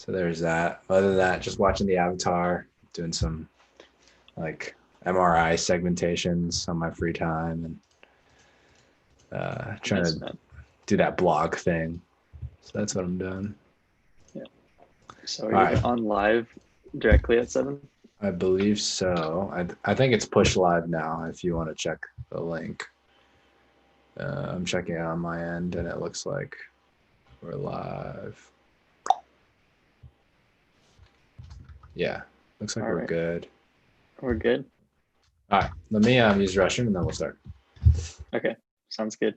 So there's that. Other than that, just watching the Avatar, doing some like MRI segmentations on my free time, and trying Nice, to man. do that blog thing. So that's what I'm doing. Yeah. So All are you right. on live directly at 7? I believe so. I think it's push live now if you want to check the link. I'm checking it on my end and it looks like we're live. Yeah, looks like All we're right. good. We're good. All right, let me use the restroom and then we'll start. Okay. Sounds good.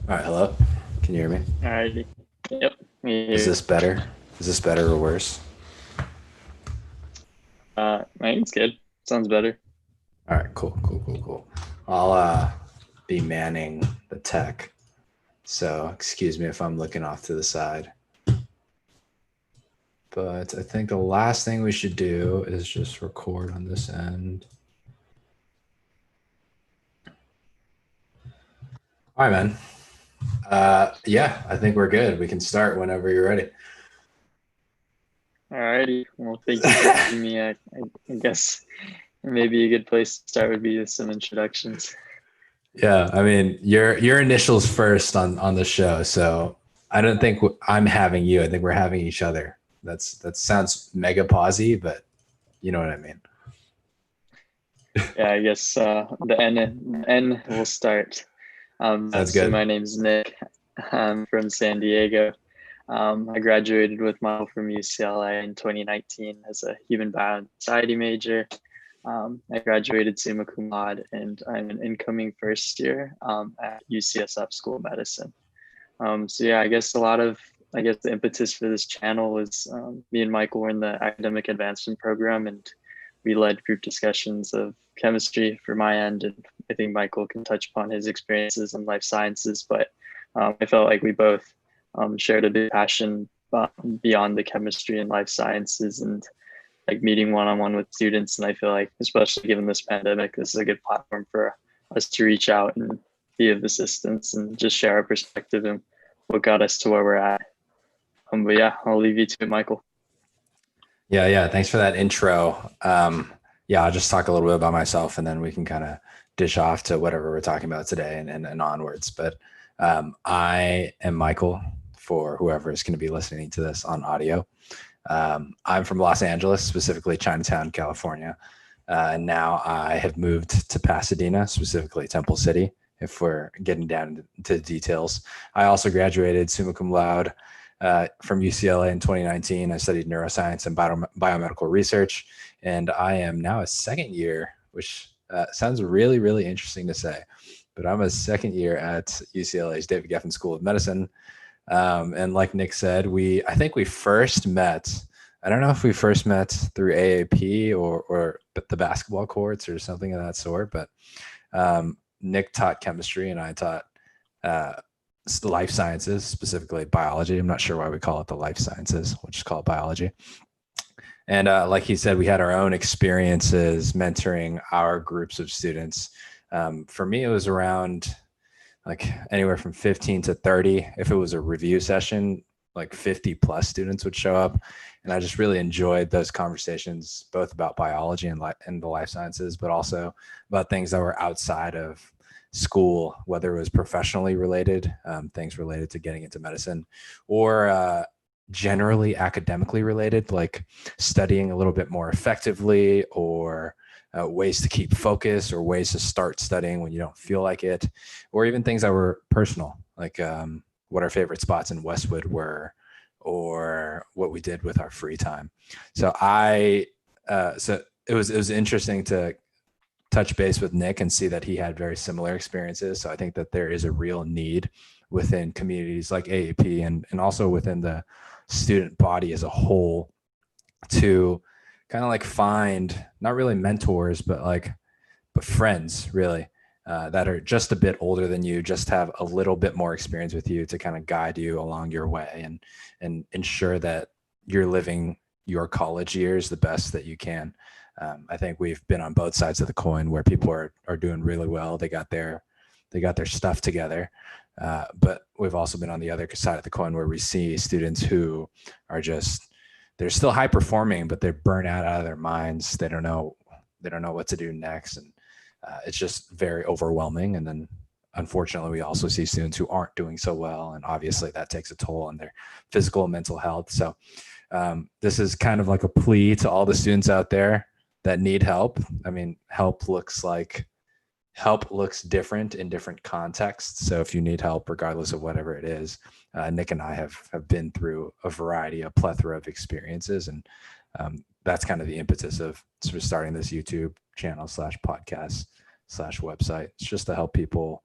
All right, hello. Can you hear me? All righty. Yep. Is this better? Is this better or worse? I think it's good. Sounds better. All right, cool. I'll be manning the tech. So excuse me if I'm looking off to the side. But I think the last thing we should do is just record on this end. All right, man. Yeah, I think we're good. We can start whenever you're ready. All righty. Well, thank you for having me. I guess maybe a good place to start would be with some introductions. Yeah, I mean, your initials first on the show, so I don't think I'm having you. I think we're having each other. That sounds mega posy, but you know what I mean. Yeah, I guess the N will start. Sounds So good. my name's Nick. I'm from San Diego. I graduated with Michael from UCLA in 2019 as a human bio and society major. I graduated summa cum laude, and I'm an incoming first year at UCSF School of Medicine. So yeah, I guess the impetus for this channel was me and Michael were in the academic advancement program, and we led group discussions of chemistry for my end, and I think Michael can touch upon his experiences in life sciences. But I felt like we both shared a big passion beyond the chemistry and life sciences, and like meeting one-on-one with students. And I feel like, especially given this pandemic, this is a good platform for us to reach out and be of assistance and just share our perspective and what got us to where we're at. But yeah, I'll leave you to it, Michael. Yeah. Thanks for that intro. Yeah, I'll just talk a little bit about myself, and then we can kind of dish off to whatever we're talking about today and onwards. But I am Michael, for whoever is going to be listening to this on audio. I'm from Los Angeles, specifically Chinatown, California. And now I have moved to Pasadena, specifically Temple City, if we're getting down to details. I also graduated summa cum laude from UCLA in 2019. I studied neuroscience and biomedical research, and I am now a second year, which sounds really, really interesting to say, but I'm a second year at UCLA's David Geffen School of Medicine. And like Nick said, I think we first met. I don't know if we first met through AAP or the basketball courts or something of that sort, but Nick taught chemistry and I taught life sciences, specifically biology. I'm not sure why we call it the life sciences. We'll just call it biology. And like he said, we had our own experiences mentoring our groups of students. For me, it was around like anywhere from 15 to 30. If it was a review session, like 50 plus students would show up. And I just really enjoyed those conversations, both about biology and the life sciences, but also about things that were outside of school, whether it was professionally related, things related to getting into medicine, or generally academically related, like studying a little bit more effectively, or ways to keep focus, or ways to start studying when you don't feel like it, or even things that were personal, like what our favorite spots in Westwood were, or what we did with our free time. So so it was interesting to touch base with Nick and see that he had very similar experiences. So I think that there is a real need within communities like AAP, and also within the student body as a whole, to kind of like find not really mentors, but friends, really, that are just a bit older than you, just have a little bit more experience with you, to kind of guide you along your way, and ensure that you're living your college years the best that you can. I think we've been on both sides of the coin, where people are doing really well. They got their stuff together. But we've also been on the other side of the coin, where we see students who are they're still high performing, but they're burnt out of their minds. They don't know what to do next. And it's just very overwhelming. And then unfortunately, we also see students who aren't doing so well. And obviously that takes a toll on their physical and mental health. So this is kind of like a plea to all the students out there that need help. I mean, help looks different in different contexts. So if you need help, regardless of whatever it is, Nick and I have been through a plethora of experiences. And that's kind of the impetus of sort of starting this YouTube channel / podcast / website. It's just to help people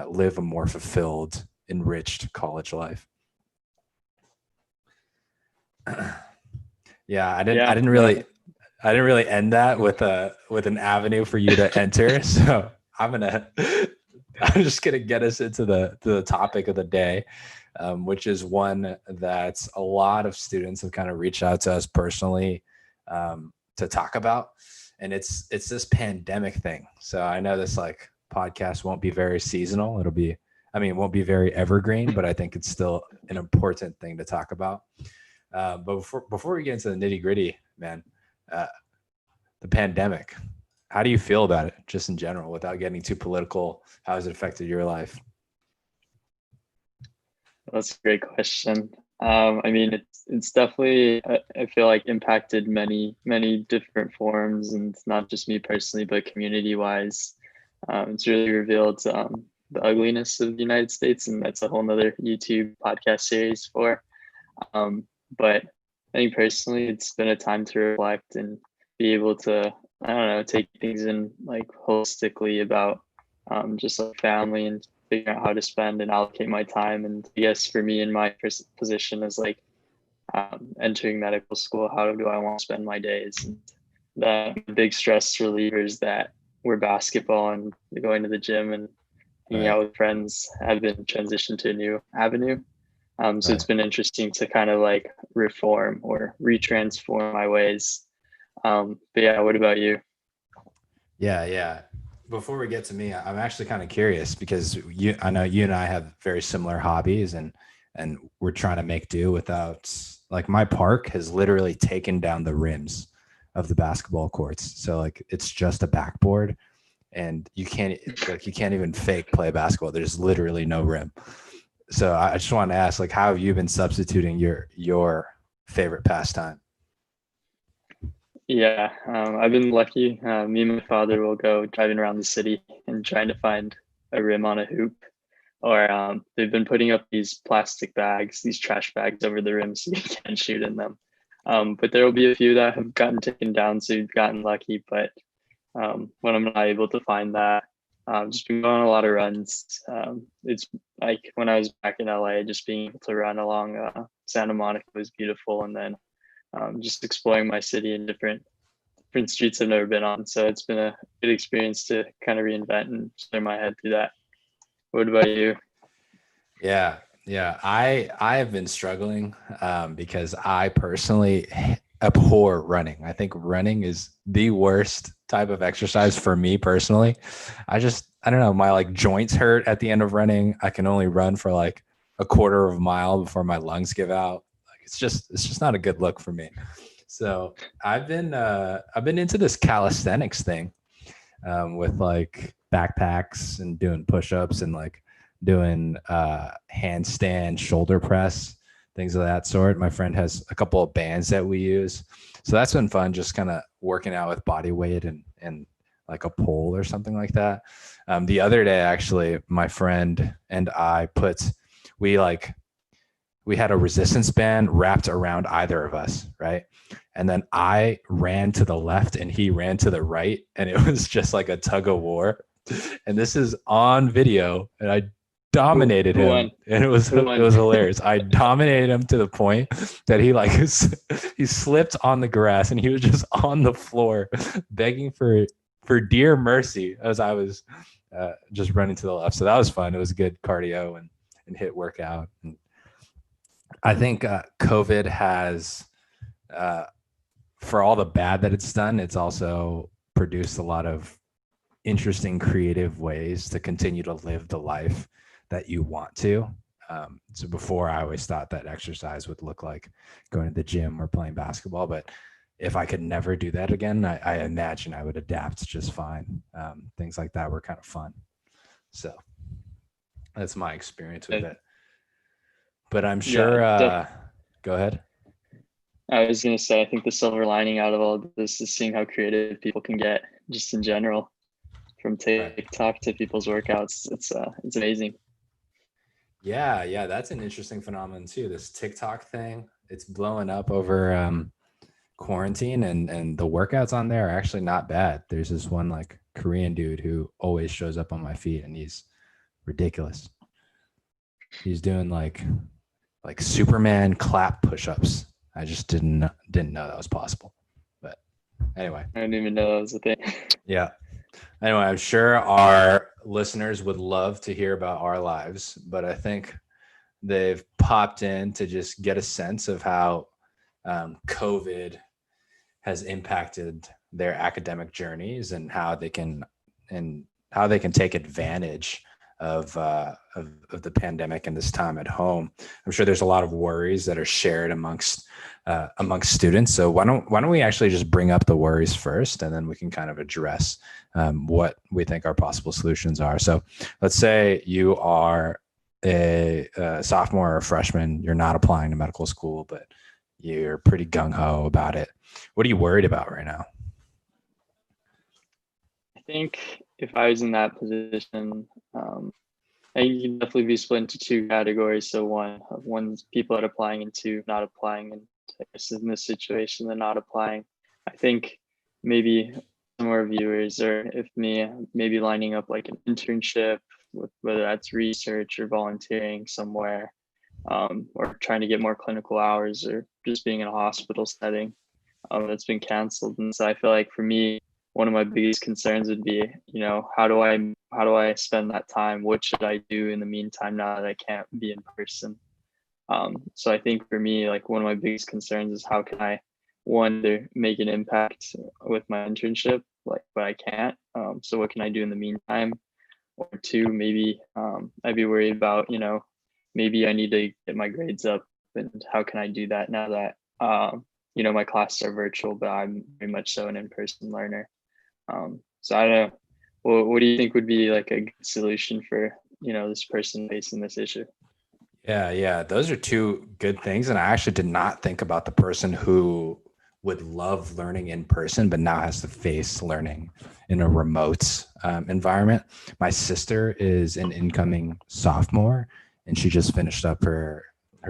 live a more fulfilled, enriched college life. Yeah, I didn't really end that with an avenue for you to enter. So I'm just gonna get us into the topic of the day, which is one that a lot of students have kind of reached out to us personally to talk about, and it's this pandemic thing. So I know this podcast won't be very seasonal. It won't be very evergreen, but I think it's still an important thing to talk about. But before we get into the nitty gritty, man, the pandemic, how do you feel about it, just in general, without getting too political? How has it affected your life? That's a great question. It's definitely, I feel like, impacted many different forms, and it's not just me personally, but community wise. It's really revealed the ugliness of the United States, and that's a whole nother YouTube podcast series for. But I think personally, it's been a time to reflect and be able to, I don't know, take things in holistically about just family, and figuring out how to spend and allocate my time. And I guess for me, in my position as entering medical school, how do I want to spend my days? And the big stress relievers that were basketball and going to the gym and hanging out with friends have been transitioned to a new avenue. So it's been interesting to kind of reform or retransform my ways. But yeah, what about you? Yeah. Before we get to me, I'm actually kind of curious, because I know you and I have very similar hobbies, and we're trying to make do without, my park has literally taken down the rims of the basketball courts. So it's just a backboard, and you can't even fake play basketball. There's literally no rim. So I just wanted to ask, how have you been substituting your favorite pastime? Yeah, I've been lucky. Me and my father will go driving around the city and trying to find a rim on a hoop. Or they've been putting up these plastic bags, these trash bags over the rim so you can't shoot in them. But there will be a few that have gotten taken down, so you've gotten lucky. But when I'm not able to find that, just been going on a lot of runs. It's like when I was back in LA, just being able to run along Santa Monica was beautiful, and then just exploring my city in different streets I've never been on. So it's been a good experience to kind of reinvent and clear my head through that. What about you? Yeah. I have been struggling because I personally abhor running. I think running is the worst type of exercise for me personally. I don't know, my joints hurt at the end of running. I can only run for a quarter of a mile before my lungs give out. It's just not a good look for me. So I've been into this calisthenics thing with backpacks and doing push-ups and like doing handstand shoulder press, things of that sort. My friend has a couple of bands that we use. So that's been fun, just kind of working out with body weight and like a pole or something like that. The other day, actually, my friend and I we had a resistance band wrapped around either of us, right? And then I ran to the left and he ran to the right, and it was just like a tug of war. And this is on video, and I dominated Who him, won? and it was hilarious. I dominated him to the point that he slipped on the grass and he was just on the floor begging for dear mercy as I was just running to the left. So that was fun. It was a good cardio and hit workout. And I think COVID has, for all the bad that it's done, it's also produced a lot of interesting, creative ways to continue to live the life that you want to. So before, I always thought that exercise would look like going to the gym or playing basketball, but if I could never do that again, I imagine I would adapt just fine. Things like that were kind of fun. So that's my experience with it. But I'm sure, go ahead. I was going to say, I think the silver lining out of all of this is seeing how creative people can get just in general, from TikTok to people's workouts. It's amazing. Yeah. That's an interesting phenomenon too. This TikTok thing, it's blowing up over quarantine, and the workouts on there are actually not bad. There's this one like Korean dude who always shows up on my feed, and he's ridiculous. He's doing like Superman clap push-ups. I just didn't know that was possible. But anyway, I didn't even know that was a thing. Yeah. Anyway, I'm sure our listeners would love to hear about our lives, but I think they've popped in to just get a sense of how COVID has impacted their academic journeys and how they can take advantage of the pandemic and this time at home. I'm sure there's a lot of worries that are shared amongst students. So why don't we actually just bring up the worries first, and then we can kind of address what we think our possible solutions are. So let's say you are a sophomore or a freshman, you're not applying to medical school, but you're pretty gung-ho about it. What are you worried about right now? I think if I was in that position, I think you can definitely be split into two categories. So one's people that are applying, and two not applying. And I guess in this situation, they're not applying. I think maybe some more viewers, or if me, maybe lining up like an internship, with whether that's research or volunteering somewhere, or trying to get more clinical hours, or just being in a hospital setting that's been canceled. And so I feel like for me, one of my biggest concerns would be, how do I spend that time? What should I do in the meantime now that I can't be in person? So I think for me, like one of my biggest concerns is how can I, one, to make an impact with my internship, but I can't. So what can I do in the meantime? Or two, maybe I'd be worried about, maybe I need to get my grades up, and how can I do that now that my classes are virtual, but I'm very much so an in-person learner. So I don't know. What do you think would be like a good solution for, this person facing this issue? Yeah. Those are two good things. And I actually did not think about the person who would love learning in person, but now has to face learning in a remote environment. My sister is an incoming sophomore, and she just finished up her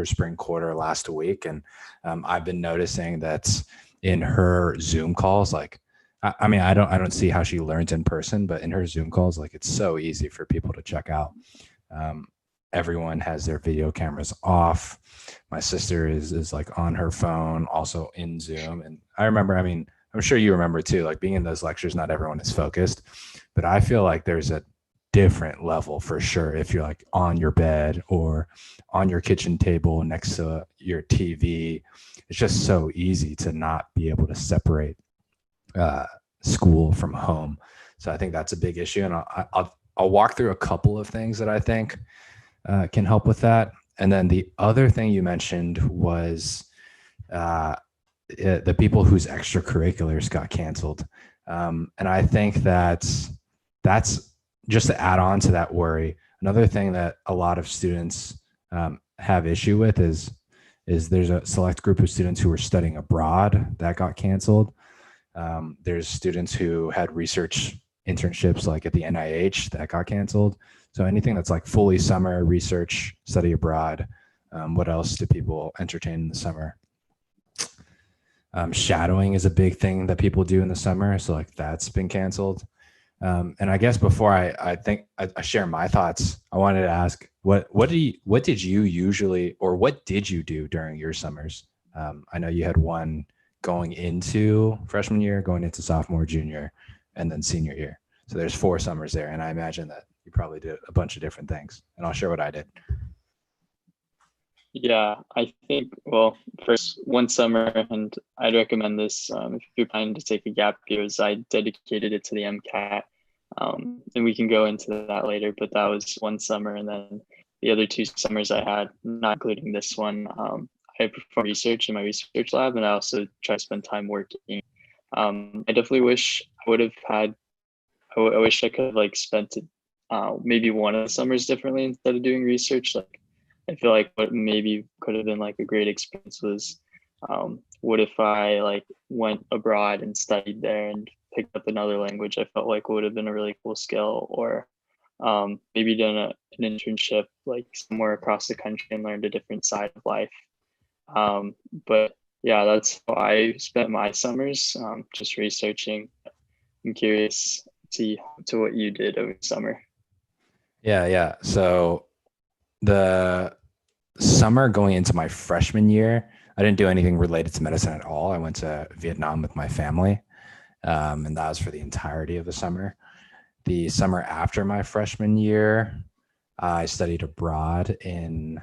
spring quarter last week. And I've been noticing that in her Zoom calls, like, I mean, I don't see how she learns in person, but in her Zoom calls, like, it's so easy for people to check out. Everyone has their video cameras off. My sister is like on her phone, also in Zoom. And I remember, I mean, I'm sure you remember too, like being in those lectures, not everyone is focused, but I feel like there's a different level for sure if you're like on your bed or on your kitchen table next to your TV. It's just so easy to not be able to separate school from home. So I think that's a big issue. And I'll walk through a couple of things that I think can help with that. And then the other thing you mentioned was the people whose extracurriculars got canceled. And I think that's just to add on to that worry, another thing that a lot of students have issue with is there's a select group of students who are studying abroad that got canceled. There's students who had research internships like at the NIH that got canceled. So anything that's like fully summer research, study abroad. What else do people entertain in the summer? Shadowing is a big thing that people do in the summer. So like that's been canceled. And I guess before I think I share my thoughts, I wanted to ask what did you usually, or what did you do during your summers? I know you had one going into freshman year, going into sophomore, junior, and then senior year. So there's 4 summers there, and I imagine that you probably did a bunch of different things. And I'll share what I did. Yeah, I think, well, first one summer, and I'd recommend this if you're planning to take a gap year, is I dedicated it to the MCAT. And we can go into that later, but that was one summer. And then the other 2 summers I had, not including this one, I performed research in my research lab, and I also try to spend time working. I definitely wish I would have had, I wish I could have like spent it, maybe one of the summers differently instead of doing research. Like, I feel like what maybe could have been like a great experience was, what if I like went abroad and studied there and picked up another language? I felt like would have been a really cool skill, or maybe done an internship like somewhere across the country and learned a different side of life. But yeah, that's how I spent my summers, just researching. I'm curious to what you did over summer. Yeah, yeah. So the summer going into my freshman year, I didn't do anything related to medicine at all. I went to Vietnam with my family, and that was for the entirety of the summer. The summer after my freshman year, I studied abroad in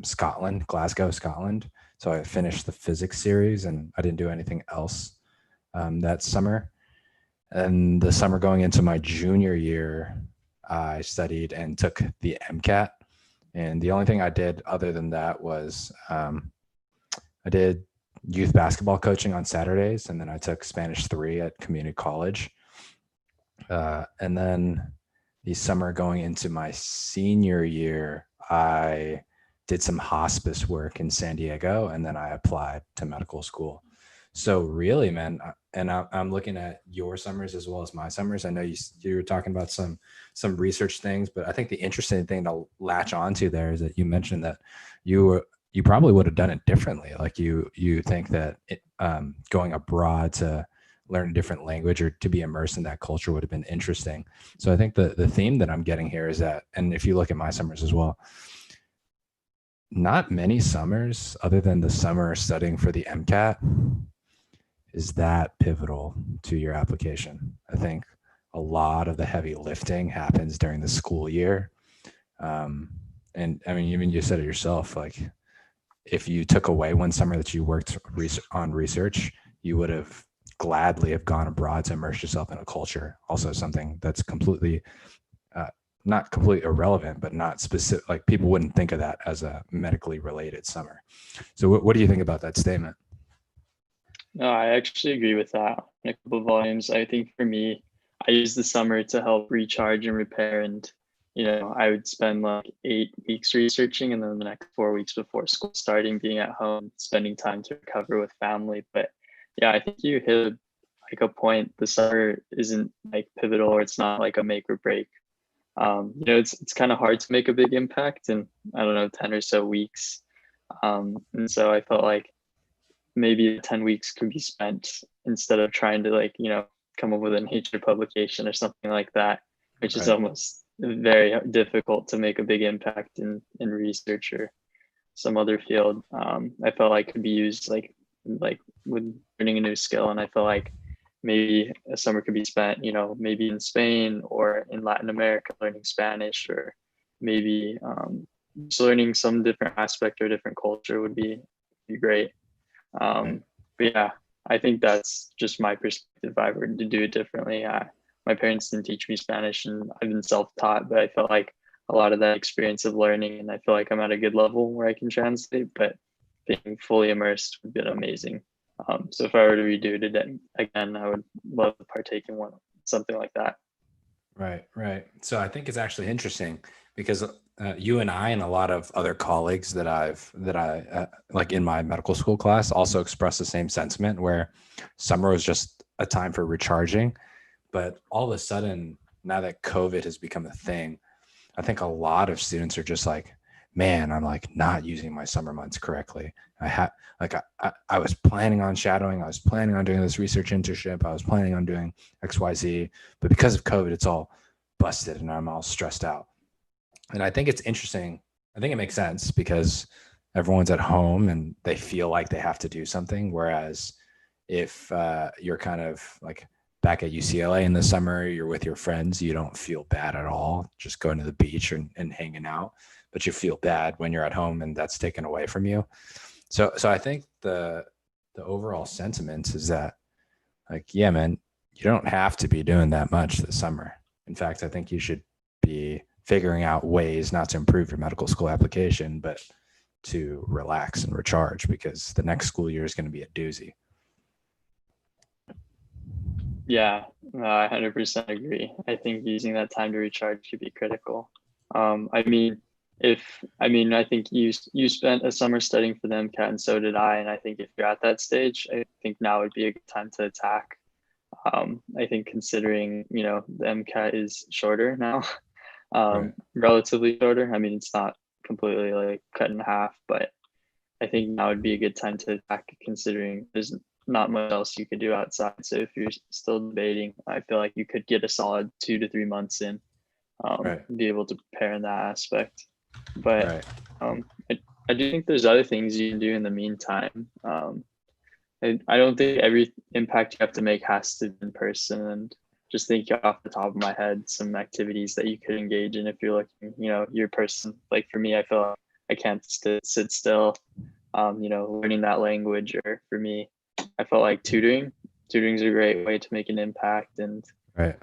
Scotland, Glasgow, Scotland. So I finished the physics series, and I didn't do anything else that summer. And the summer going into my junior year, I studied and took the MCAT. And the only thing I did other than that was I did youth basketball coaching on Saturdays, and then I took Spanish 3 at community college. And then the summer going into my senior year, I did some hospice work in San Diego, and then I applied to medical school. So really, man, and I'm looking at your summers as well as my summers. I know you were talking about some research things, but I think the interesting thing to latch onto there is that you mentioned that you probably would have done it differently. Like you think that going abroad to learn a different language or to be immersed in that culture would have been interesting. So I think the theme that I'm getting here is that, and if you look at my summers as well, not many summers other than the summer studying for the MCAT is that pivotal to your application. I think a lot of the heavy lifting happens during the school year. And I mean, even you said it yourself, like if you took away one summer that you worked on research, you would have gladly have gone abroad to immerse yourself in a culture. Also something that's completely, not completely irrelevant, but not specific. Like people wouldn't think of that as a medically related summer. So what do you think about that statement? No, I actually agree with that in a couple of volumes. I think for me, I use the summer to help recharge and repair. And, I would spend like 8 weeks researching, and then the next 4 weeks before school starting, being at home, spending time to recover with family. But yeah, I think you hit like a point. The summer isn't like pivotal, or it's not like a make or break. It's kind of hard to make a big impact in, I don't know, 10 or so weeks. And so I felt like maybe 10 weeks could be spent instead of trying to like, come up with a nature publication or something like that, which is Right. almost very difficult to make a big impact in research or some other field. I felt like could be used like with learning a new skill. And I felt like maybe a summer could be spent, maybe in Spain or in Latin America learning Spanish, or maybe just learning some different aspect or different culture would be great. Right. But yeah, I think that's just my perspective. If I were to do it differently, my parents didn't teach me Spanish, and I've been self-taught, but I felt like a lot of that experience of learning, and I feel like I'm at a good level where I can translate, but being fully immersed would be amazing. So if I were to redo it again, I would love to partake in something like that. Right, right. So I think it's actually interesting because you and I and a lot of other colleagues that I like in my medical school class also express the same sentiment where summer was just a time for recharging. But all of a sudden, now that COVID has become a thing, I think a lot of students are just like, man, I'm like not using my summer months correctly. I had like I was planning on shadowing, I was planning on doing this research internship, I was planning on doing XYZ, but because of COVID, it's all busted and I'm all stressed out. And I think it's interesting. I think it makes sense because everyone's at home and they feel like they have to do something. Whereas if you're kind of like back at UCLA in the summer, you're with your friends, you don't feel bad at all, just going to the beach and hanging out. But you feel bad when you're at home and that's taken away from you. So I think the overall sentiment is that like, yeah, man, you don't have to be doing that much this summer. In fact, I think you should be figuring out ways not to improve your medical school application, but to relax and recharge because the next school year is going to be a doozy. Yeah, no, I 100% agree. I think using that time to recharge should be critical. I mean, I think you spent a summer studying for the MCAT, and so did I. And I think if you're at that stage, I think now would be a good time to attack. I think considering the MCAT is shorter now, Right. relatively shorter. I mean, it's not completely like cut in half, but I think now would be a good time to attack it considering there's not much else you could do outside. So if you're still debating, I feel like you could get a solid 2 to 3 months in, Right. be able to prepare in that aspect. But Right. um, I do think there's other things you can do in the meantime. I don't think every impact you have to make has to be in person. And just thinking off the top of my head, some activities that you could engage in if you're looking, your person. Like for me, I feel like I can't sit still, learning that language. Or for me, I felt like tutoring. Tutoring is a great way to make an impact. And, Right.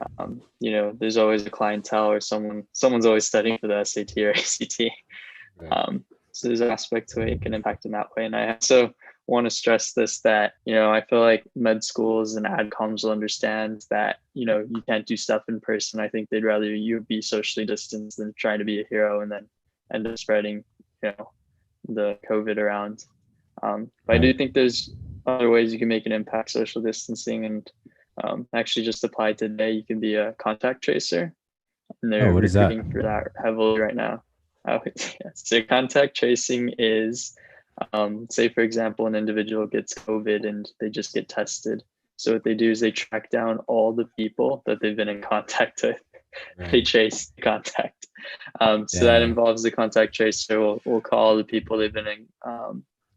there's always a clientele or someone's always studying for the SAT or ACT. Right. So there's an aspect to it, it can impact in that way. And I also want to stress this that, I feel like med schools and adcoms will understand that, you can't do stuff in person. I think they'd rather you be socially distanced than trying to be a hero and then end up spreading, the COVID around. But I do Right. think there's other ways you can make an impact social distancing and actually just apply today. You can be a contact tracer and Oh, they're what is that? recruiting for that heavily right now. So contact tracing is, say for example, an individual gets COVID and they just get tested. So what they do is they track down all the people that they've been in contact with. They Right. trace the contact. So that Yeah. involves the contact tracer. Will call the people they've been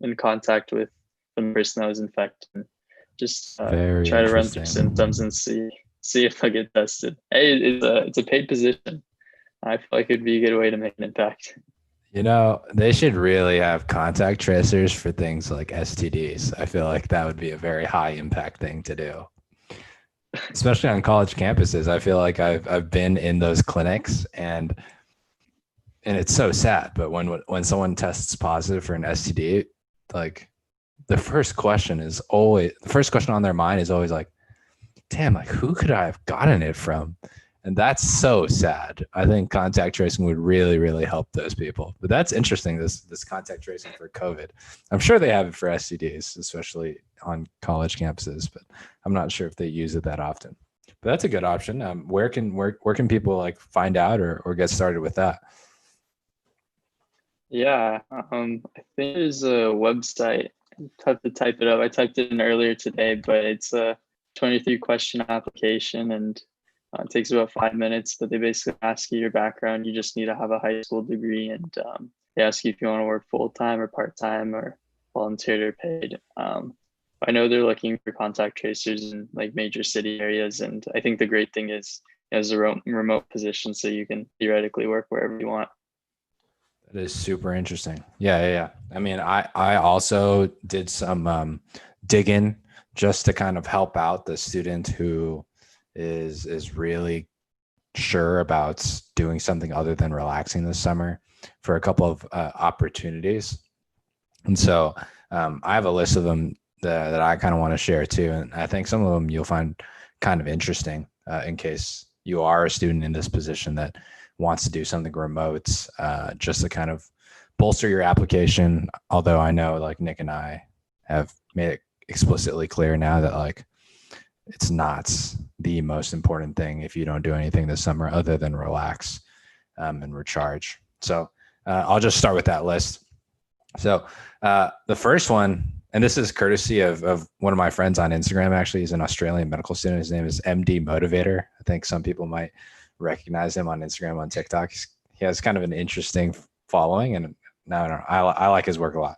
in contact with the person that was infected. And just Very try to run through interesting. symptoms and see if they get tested. Hey, it's a paid position. I feel like it'd be a good way to make an impact. They should really have contact tracers for things like STDs. I feel like that would be a very high impact thing to do, especially on college campuses. I feel like I've been in those clinics and it's so sad. But when someone tests positive for an STD, like the first question on their mind is always like, damn, like who could I have gotten it from? And that's so sad. I think contact tracing would really, really help those people. But that's interesting, this contact tracing for COVID. I'm sure they have it for STDs, especially on college campuses, but I'm not sure if they use it that often. But that's a good option. Where can people like find out or get started with that? Yeah, I think there's a website. I have to type it up. I typed it in earlier today, but it's a 23 question application and it takes about 5 minutes. But they basically ask you your background. You just need to have a high school degree, and they ask you if you want to work full time or part time or volunteer or paid. I know they're looking for contact tracers in like major city areas, and I think the great thing is as a remote position, so you can theoretically work wherever you want. That is super interesting. Yeah, yeah, yeah. I mean, I also did some digging just to kind of help out the student who is really sure about doing something other than relaxing this summer for a couple of opportunities. And so I have a list of them that I kind of want to share too. And I think some of them you'll find kind of interesting in case you are a student in this position that wants to do something remote, just to kind of bolster your application. Although I know like Nick and I have made it explicitly clear now that like it's not the most important thing if you don't do anything this summer other than relax and recharge. So I'll just start with that list. So the first one, and this is courtesy of one of my friends on Instagram. Actually, he's an Australian medical student. His name is MD Motivator. I think some people might recognize him on Instagram, on TikTok. He has kind of an interesting following, and I like his work a lot.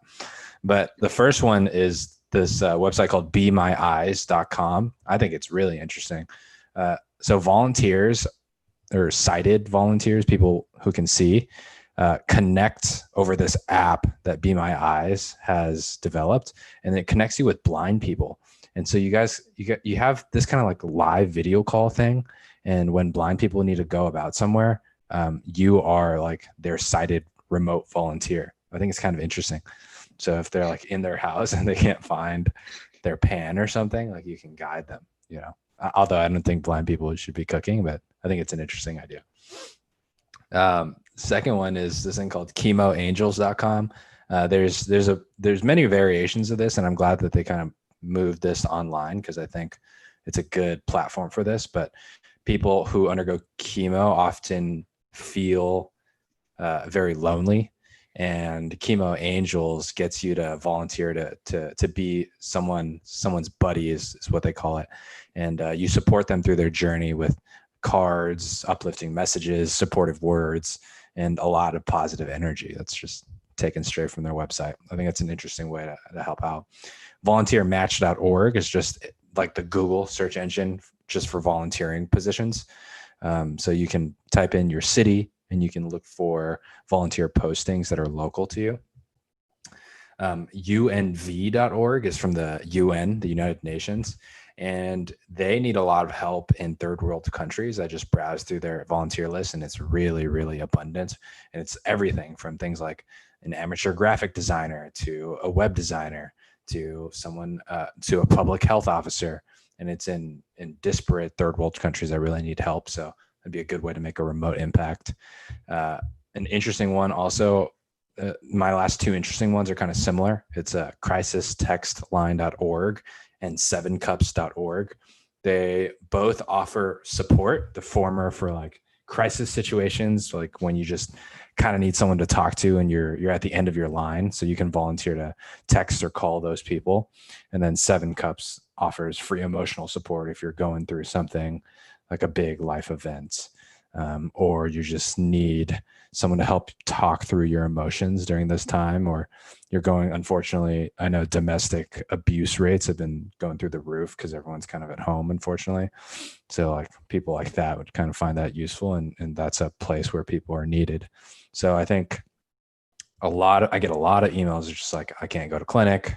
But the first one is this website called BeMyEyes.com. I think it's really interesting. So volunteers or sighted volunteers, people who can see, connect over this app that Be My Eyes has developed, and it connects you with blind people. And so you have this kind of like live video call thing. And when blind people need to go about somewhere, you are like their sighted remote volunteer. I think it's kind of interesting. So if they're like in their house and they can't find their pan or something, like you can guide them, you know, although I don't think blind people should be cooking, but I think it's an interesting idea. Second one is this thing called chemoangels.com. There's many variations of this, and I'm glad that they kind of moved this online because I think it's a good platform for this. But people who undergo chemo often feel very lonely, and Chemo Angels gets you to volunteer to be someone's buddy is what they call it, and you support them through their journey with cards, uplifting messages, supportive words, and a lot of positive energy. That's just taken straight from their website. I think that's an interesting way to help out. Volunteermatch.org is just like the Google search engine just for volunteering positions. So you can type in your city and you can look for volunteer postings that are local to you. UNV.org is from the UN, the United Nations, and they need a lot of help in third world countries. I just browsed through their volunteer list and it's really, really abundant. And it's everything from things like an amateur graphic designer to a web designer to someone, to a public health officer. And it's in disparate third world countries that really need help. So it'd be a good way to make a remote impact. An interesting one also, my last two interesting ones are kind of similar. It's crisistextline.org and 7cups.org. They both offer support, the former for like crisis situations, like when you just kind of need someone to talk to and you're at the end of your line. So you can volunteer to text or call those people. And then 7cups offers free emotional support if you're going through something like a big life event, or you just need someone to help talk through your emotions during this time, or you're going, unfortunately, I know domestic abuse rates have been going through the roof because everyone's kind of at home, unfortunately. So like people like that would kind of find that useful, and that's a place where people are needed. So I think I get a lot of emails just like, I can't go to clinic.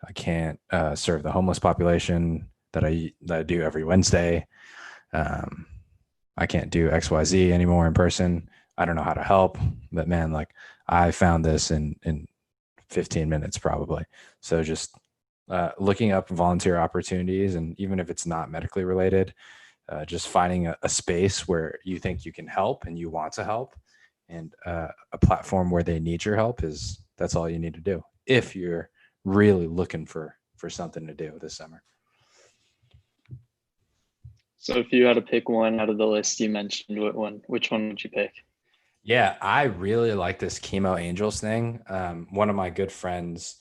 I can't serve the homeless population that I do every Wednesday. I can't do XYZ anymore in person. I don't know how to help, but man, like I found this in 15 minutes probably. So just looking up volunteer opportunities, and even if it's not medically related, just finding a space where you think you can help and you want to help, and a platform where they need your help that's all you need to do if you're really looking for something to do this summer. So if you had to pick one out of the list you mentioned, which one would you pick? Yeah, I really like this Chemo Angels thing. One of my good friends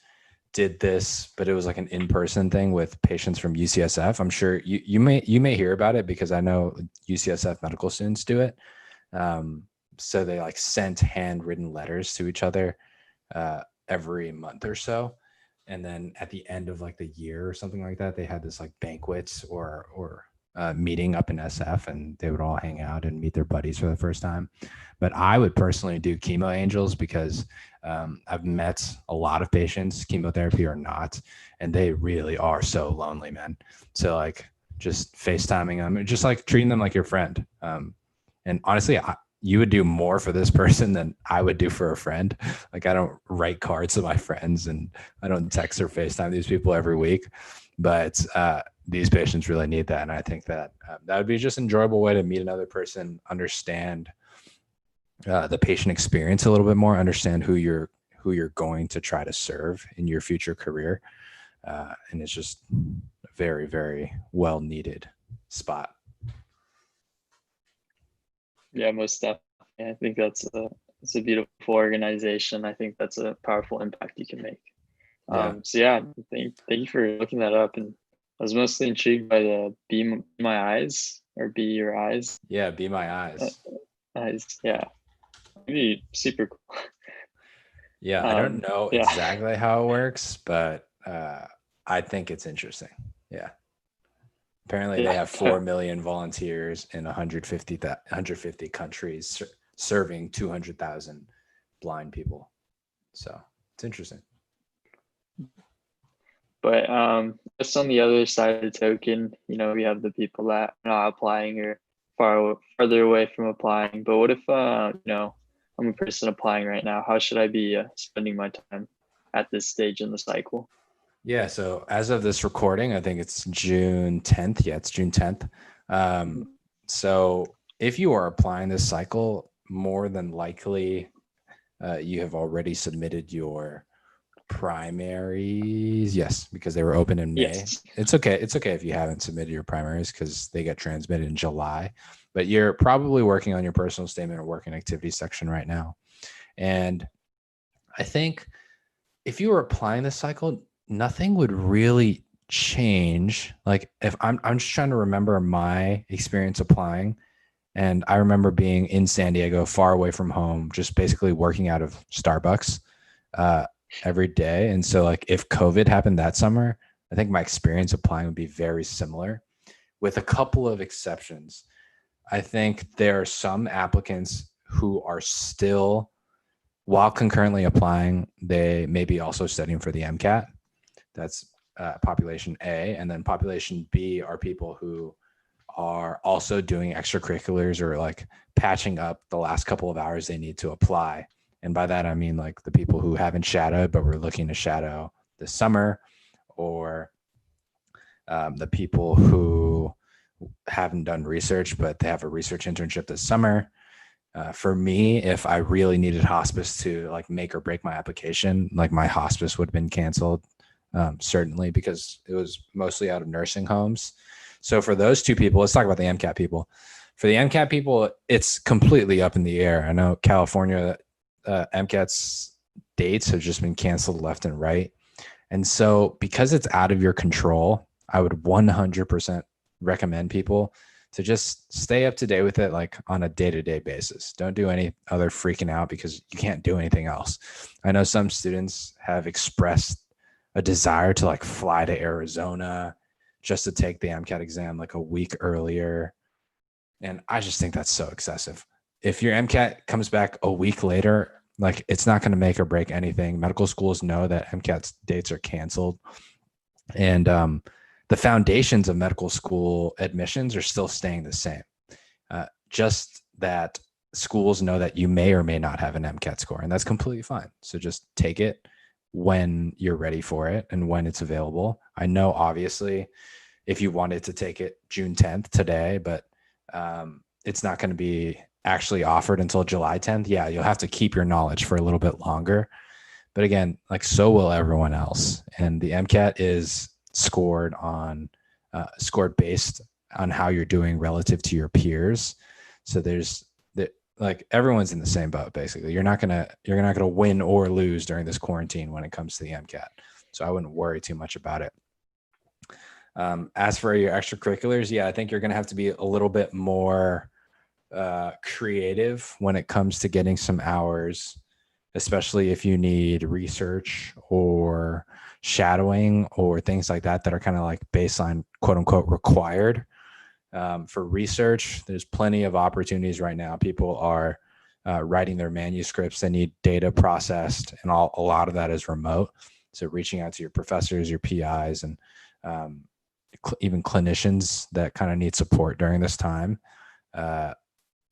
did this, but it was like an in-person thing with patients from UCSF. I'm sure you may hear about it because I know UCSF medical students do it. So they like sent handwritten letters to each other every month or so. And then at the end of like the year or something like that, they had this like banquets or meeting up in SF, and they would all hang out and meet their buddies for the first time. But I would personally do Chemo Angels because I've met a lot of patients, chemotherapy or not, and they really are so lonely, man. So like just FaceTiming them, just like treating them like your friend. And honestly, you would do more for this person than I would do for a friend. Like I don't write cards to my friends, and I don't text or FaceTime these people every week. but these patients really need that. And I think that that would be just an enjoyable way to meet another person, understand the patient experience a little bit more, understand who you're going to try to serve in your future career. And it's just a very, very well needed spot. Yeah, most definitely. I think it's a beautiful organization. I think that's a powerful impact you can make. Yeah. So yeah, thank you for looking that up. And I was mostly intrigued by the Be My Eyes or Be Your Eyes. Yeah. Be My Eyes. Eyes. Yeah. Maybe super cool. Yeah. I don't know Yeah. exactly how it works, but I think it's interesting. Yeah. Apparently they have 4 million volunteers in 150 countries serving 200,000 blind people. So it's interesting. But just on the other side of the token, we have the people that are not applying or farther away from applying. But what if I'm a person applying right now? How should I be spending my time at this stage in the cycle? Yeah. So as of this recording, I think it's June 10th. Yeah, it's June 10th. So if you are applying this cycle, more than likely you have already submitted your primaries. Yes, because they were open in May. Yes. It's okay. It's okay if you haven't submitted your primaries because they get transmitted in July, but you're probably working on your personal statement or working activity section right now. And I think if you were applying this cycle, nothing would really change. Like if I'm just trying to remember my experience applying, and I remember being in San Diego, far away from home, just basically working out of Starbucks every day. And so like if COVID happened that summer, I think my experience applying would be very similar with a couple of exceptions. I think there are some applicants who are still, while concurrently applying, they may be also studying for the MCAT. That's population A. And then population B are people who are also doing extracurriculars or like patching up the last couple of hours they need to apply. And by that, I mean like the people who haven't shadowed, but were looking to shadow this summer, or the people who haven't done research, but they have a research internship this summer. For me, if I really needed hospice to like make or break my application, like my hospice would have been canceled, certainly, because it was mostly out of nursing homes. So for those two people, let's talk about the MCAT people. For the MCAT people, it's completely up in the air. I know California MCAT's dates have just been canceled left and right. And so because it's out of your control, I would 100% recommend people to just stay up to date with it, like on a day-to-day basis. Don't do any other freaking out because you can't do anything else. I know some students have expressed a desire to like fly to Arizona just to take the MCAT exam like a week earlier. And I just think that's so excessive. If your MCAT comes back a week later, like it's not going to make or break anything. Medical schools know that MCAT dates are canceled. And the foundations of medical school admissions are still staying the same. Just that schools know that you may or may not have an MCAT score, and that's completely fine. So just take it when you're ready for it and when it's available. I know, obviously, if you wanted to take it June 10th today, but it's not going to be actually offered until July 10th. Yeah, you'll have to keep your knowledge for a little bit longer. But again, like so will everyone else. And the MCAT is scored based on how you're doing relative to your peers. So like everyone's in the same boat, basically. You're not gonna win or lose during this quarantine when it comes to the MCAT. So I wouldn't worry too much about it. As for your extracurriculars, yeah, I think you're gonna have to be a little bit more creative when it comes to getting some hours, especially if you need research or shadowing or things like that are kind of like baseline, quote unquote, required. For research, there's plenty of opportunities right now. People are writing their manuscripts. They need data processed, and a lot of that is remote. So reaching out to your professors, your PIs, and even clinicians that kind of need support during this time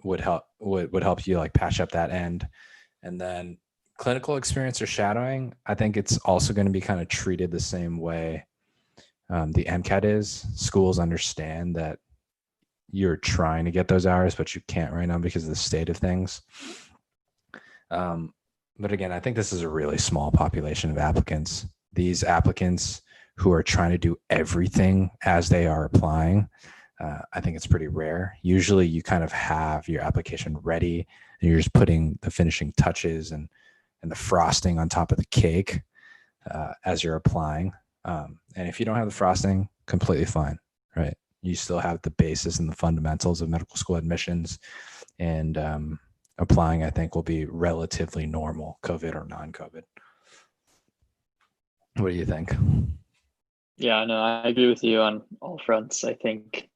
would help you like patch up that end. And then clinical experience or shadowing, I think it's also going to be kind of treated the same way the MCAT is. Schools understand that you're trying to get those hours, but you can't right now because of the state of things. But again, I think this is a really small population of applicants. These applicants who are trying to do everything as they are applying, I think it's pretty rare. Usually you kind of have your application ready and you're just putting the finishing touches and the frosting on top of the cake as you're applying. And if you don't have the frosting, completely fine, right? You still have the basis and the fundamentals of medical school admissions, and applying, I think, will be relatively normal, COVID or non-COVID. What do you think? Yeah, no, I agree with you on all fronts. I think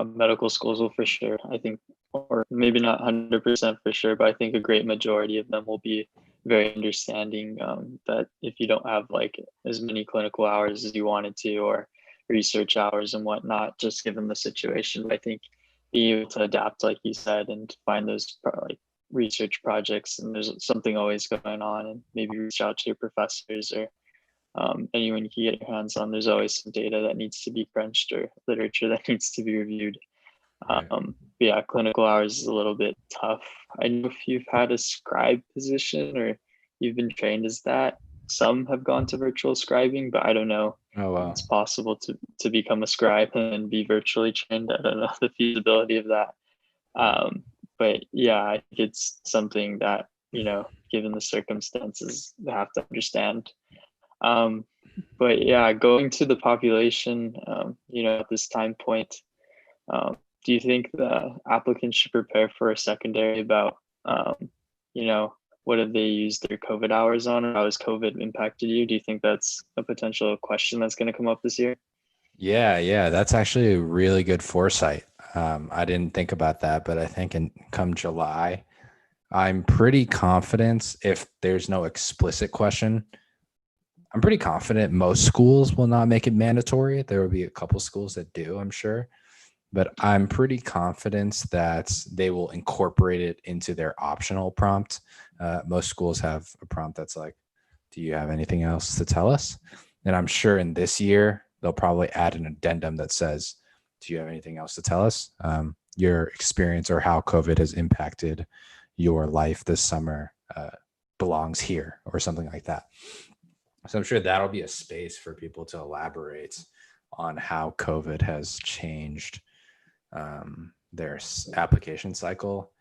medical schools will for sure, I think, or maybe not 100% for sure, but I think a great majority of them will be very understanding that if you don't have like as many clinical hours as you wanted to, or research hours and whatnot, just given the situation. But I think being able to adapt, like you said, and find those like research projects, and there's something always going on, and maybe reach out to your professors or anyone you can get your hands on. There's always some data that needs to be crunched or literature that needs to be reviewed. Right. Yeah, clinical hours is a little bit tough. I know if you've had a scribe position or you've been trained as that, some have gone to virtual scribing, but I don't know Oh, wow. if it's possible to become a scribe and be virtually trained. I don't know the feasibility of that. But yeah, I think it's something that, given the circumstances, they have to understand. But yeah, going to the population, at this time point, do you think the applicants should prepare for a secondary about, what have they used their COVID hours on, or how has COVID impacted you? Do you think that's a potential question that's going to come up this year? Yeah, that's actually a really good foresight. I didn't think about that, but I think come July, I'm pretty confident if there's no explicit question, I'm pretty confident most schools will not make it mandatory. There will be a couple schools that do, I'm sure, but I'm pretty confident that they will incorporate it into their optional prompt. Most schools have a prompt that's like, do you have anything else to tell us? And I'm sure in this year, they'll probably add an addendum that says, do you have anything else to tell us? Your experience or how COVID has impacted your life this summer belongs here, or something like that. So I'm sure that'll be a space for people to elaborate on how COVID has changed their application cycle.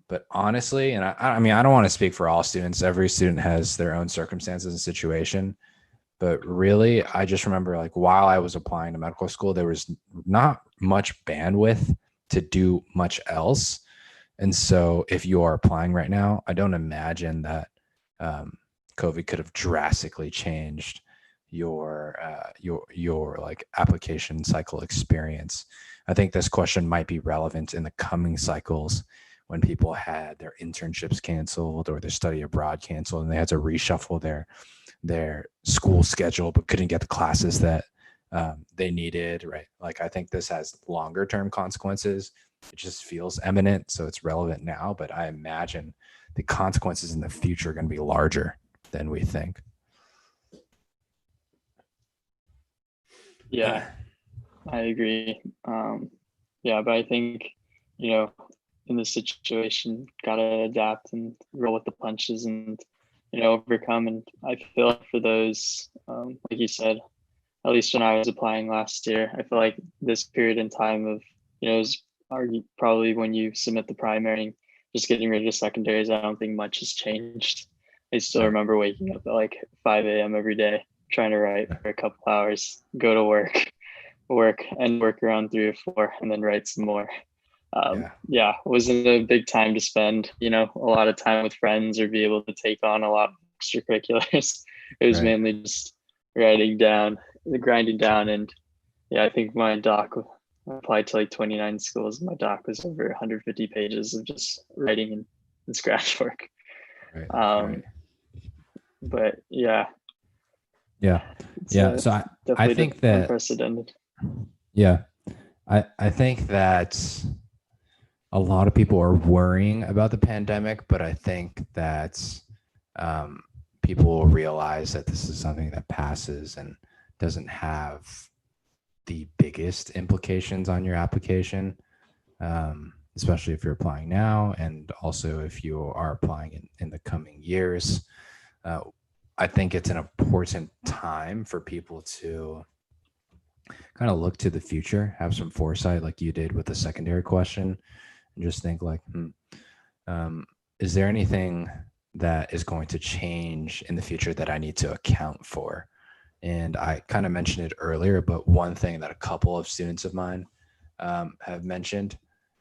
But honestly, and I mean, I don't want to speak for all students. Every student has their own circumstances and situation. But really, I just remember like while I was applying to medical school, there was not much bandwidth to do much else. And so if you are applying right now, I don't imagine that COVID could have drastically changed your like application cycle experience. I think this question might be relevant in the coming cycles when people had their internships canceled or their study abroad canceled and they had to reshuffle their school schedule but couldn't get the classes that they needed, right? Like I think this has longer term consequences. It just feels imminent, so it's relevant now, but I imagine the consequences in the future are going to be larger than we think. Yeah, I agree. Yeah, but I think, in this situation, gotta adapt and roll with the punches and, overcome. And I feel like for those, like you said, at least when I was applying last year, I feel like this period in time of, is probably when you submit the primary and just getting rid of secondaries. I don't think much has changed. I still remember waking up at like 5 a.m. every day, trying to write for a couple hours, go to work and work around 3 or 4, and then write some more. Yeah, wasn't a big time to spend, a lot of time with friends or be able to take on a lot of extracurriculars. It was mainly just grinding down. And yeah, I think my doc applied to like 29 schools. My doc was over 150 pages of just writing and scratch work. But yeah. So I think that unprecedented. Yeah, I think that a lot of people are worrying about the pandemic, but I think that people will realize that this is something that passes and doesn't have the biggest implications on your application, especially if you're applying now, and also if you are applying in the coming years. I think it's an important time for people to kind of look to the future, have some foresight like you did with the secondary question, and just think like, is there anything that is going to change in the future that I need to account for? And I kind of mentioned it earlier, but one thing that a couple of students of mine have mentioned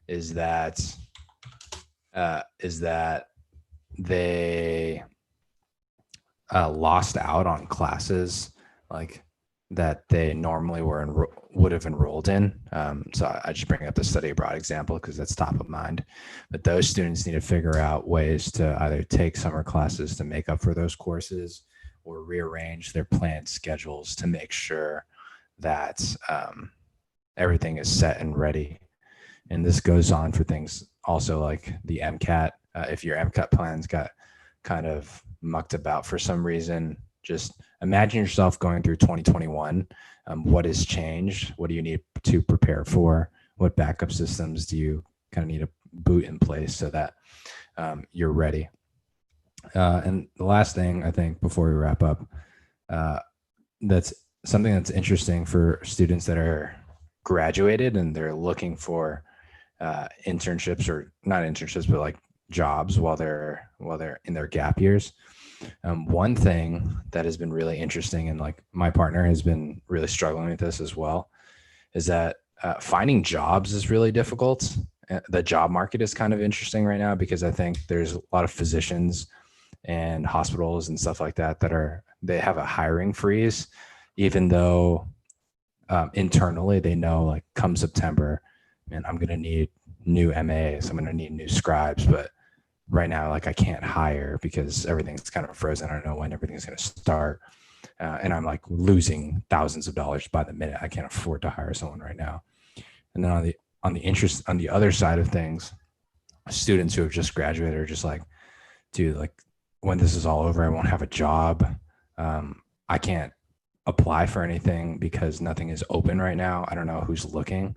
is that they lost out on classes like that they normally would have enrolled in. So I just bring up the study abroad example because that's top of mind. But those students need to figure out ways to either take summer classes to make up for those courses or rearrange their planned schedules to make sure that everything is set and ready. And this goes on for things also like the MCAT. If your MCAT plans got kind of mucked about for some reason, just imagine yourself going through 2021. What has changed? What do you need to prepare for? What backup systems do you kind of need to boot in place so that you're ready? And the last thing I think before we wrap up, that's something that's interesting for students that are graduated and they're looking for internships, or not internships, but like jobs while they're in their gap years. One thing that has been really interesting, and like my partner has been really struggling with this as well, is that finding jobs is really difficult. The job market is kind of interesting right now because I think there's a lot of physicians and hospitals and stuff like that they have a hiring freeze, even though internally they know like come September, man, I'm going to need new MAs, I'm going to need new scribes, but right now, like I can't hire because everything's kind of frozen. I don't know when everything's going to start. And I'm like losing thousands of dollars by the minute. I can't afford to hire someone right now. And then on the other side of things, students who have just graduated are just like, dude, like when this is all over, I won't have a job. I can't apply for anything because nothing is open right now. I don't know who's looking.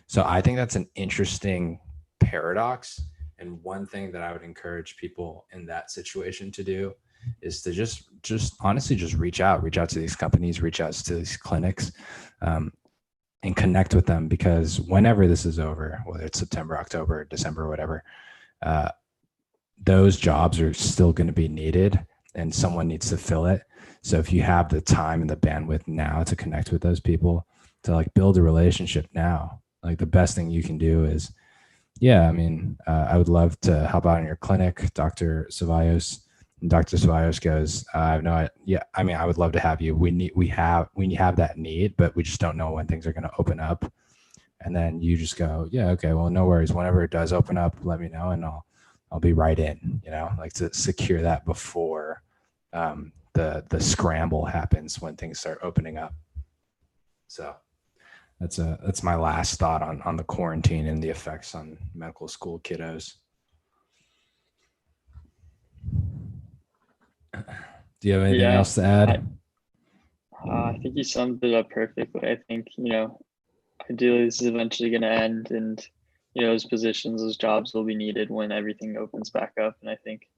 So I think that's an interesting paradox. And one thing that I would encourage people in that situation to do is to just honestly just reach out to these companies, reach out to these clinics, and connect with them, because whenever this is over, whether it's September, October, December, whatever, those jobs are still going to be needed and someone needs to fill it. So if you have the time and the bandwidth now to connect with those people, to like build a relationship now, like the best thing you can do is, yeah, I mean, I would love to help out in your clinic, Dr. Ceballos. And Dr. Ceballos goes, I have no idea. Yeah, I mean, I would love to have you. We have that need, but we just don't know when things are going to open up. And then you just go, yeah, okay, well, no worries. Whenever it does open up, let me know, and I'll be right in. You know, like to secure that before the scramble happens when things start opening up. So that's my last thought on the quarantine and the effects on medical school kiddos. Do you have anything else to add? I think you summed it up perfectly. I think, ideally this is eventually going to end, and, those positions, those jobs will be needed when everything opens back up. And I think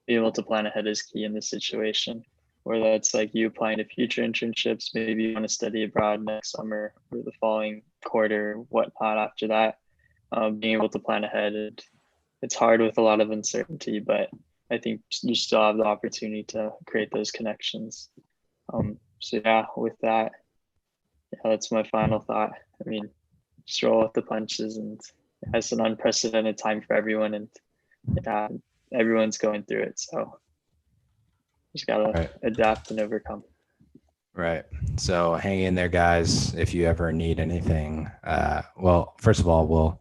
being able to plan ahead is key in this situation, whether that's like you applying to future internships, maybe you want to study abroad next summer or the following quarter, whatnot after that. Being able to plan ahead, it's hard with a lot of uncertainty, but I think you still have the opportunity to create those connections. So yeah, with that, that's my final thought. I mean, just roll with the punches, and it's an unprecedented time for everyone, and everyone's going through it. So just gotta adapt and overcome. Right. So hang in there, guys. If you ever need anything, well, first of all, we'll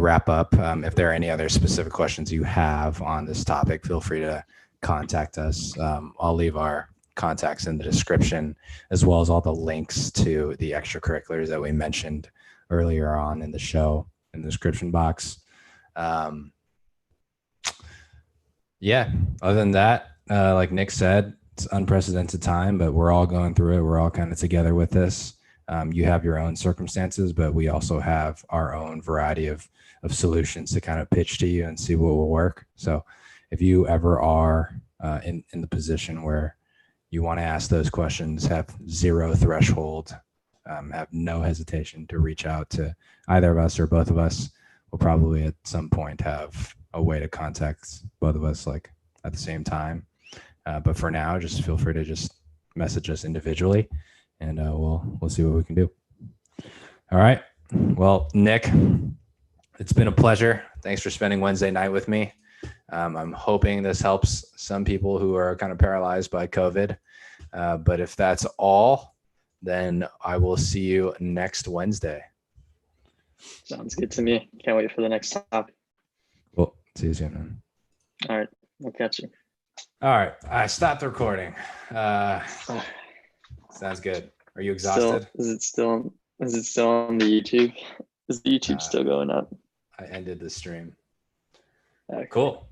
wrap up. If there are any other specific questions you have on this topic, feel free to contact us. I'll leave our contacts in the description, as well as all the links to the extracurriculars that we mentioned earlier on in the show in the description box. Yeah, other than that, like Nick said, it's unprecedented time, but we're all going through it. We're all kind of together with this. You have your own circumstances, but we also have our own variety of solutions to kind of pitch to you and see what will work. So if you ever are in the position where you want to ask those questions, have zero threshold, have no hesitation to reach out to either of us or both of us. We'll probably at some point have a way to contact both of us like at the same time. But for now, just feel free to just message us individually, and we'll see what we can do. All right. Well, Nick, it's been a pleasure. Thanks for spending Wednesday night with me. I'm hoping this helps some people who are kind of paralyzed by COVID. But if that's all, then I will see you next Wednesday. Sounds good to me. Can't wait for the next topic. Well, see you soon, man. All right. I'll catch you. All right. I stopped recording. Sounds good. Are you exhausted? Is it still on the YouTube? Is the YouTube still going up? I ended the stream. Okay. Cool.